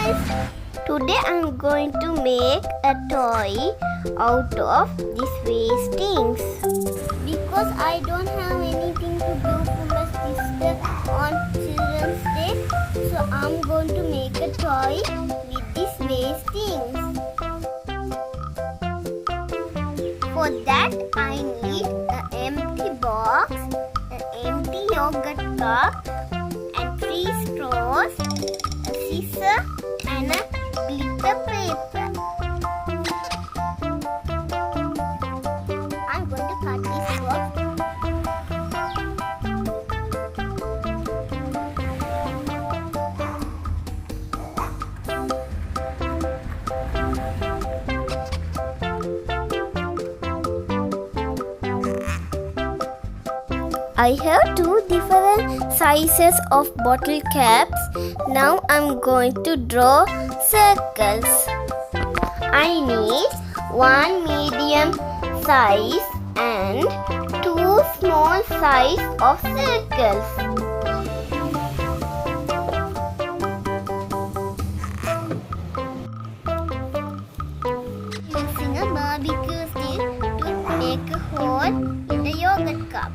guys! Today I'm going to make a toy out of these waste things. Because I don't have anything to do for my sister on Children's Day, so I'm going to make a toy with these waste things. For that I need an empty box, an empty yogurt cup, and 3 straws, a scissor, and a glitter paper. I'm going to cut this box. I have 2 different sizes of bottle caps. Now I'm going to draw circles. I need 1 medium size and 2 small size of circles. Using a barbecue stick to make a hole in the yogurt cup.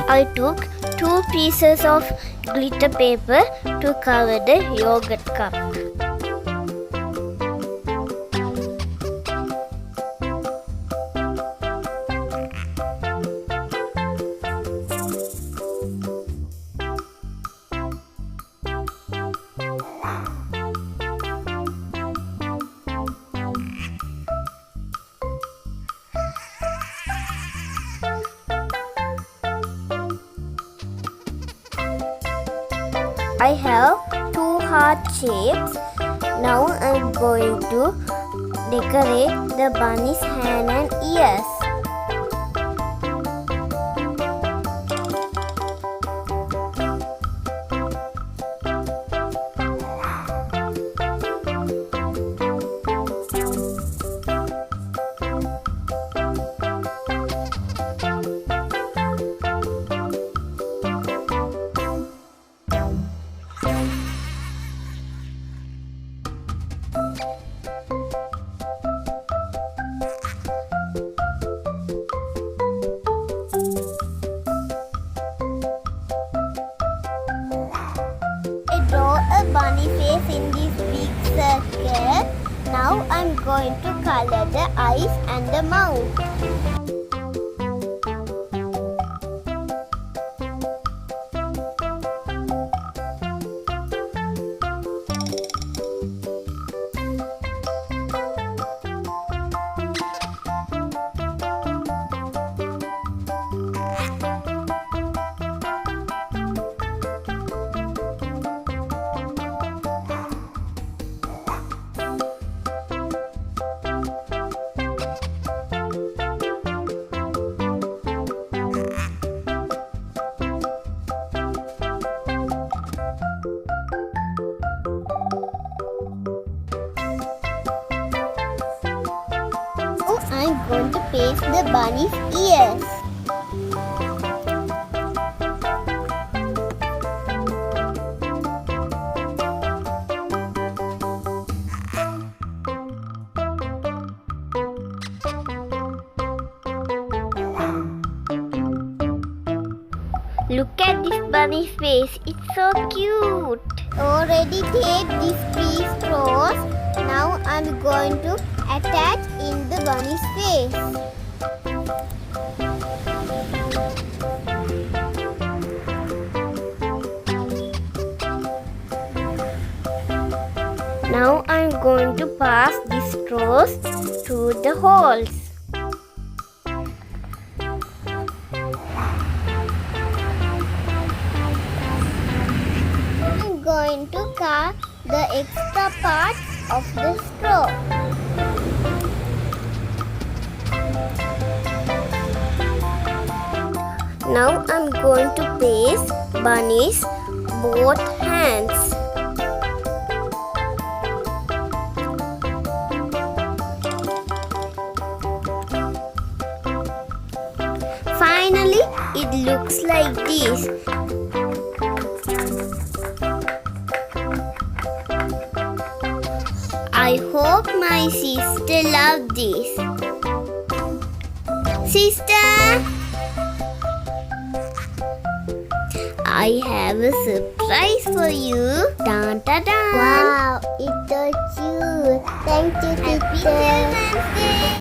I took 2 pieces of glitter paper to cover the yogurt cup. I have 2 heart shapes. Now I'm going to decorate the bunny's hand and ears. Draw a bunny face in this big circle. Now I'm going to color the eyes and the mouth. I'm going to paste the bunny's ears. Look at this bunny's face, it's so cute. Already taped these 3 straws. Now I'm going to attach in the bunny's face. Now I'm going to pass these straws through the holes. I'm going to cut the extra part of the straw. Now I'm going to paste bunny's both hands. it looks like this. I hope my sister loves this. Sister, I have a surprise for you. Dun, dun, dun. Wow, it's so cute. Thank you, Happy sister. Children's Day.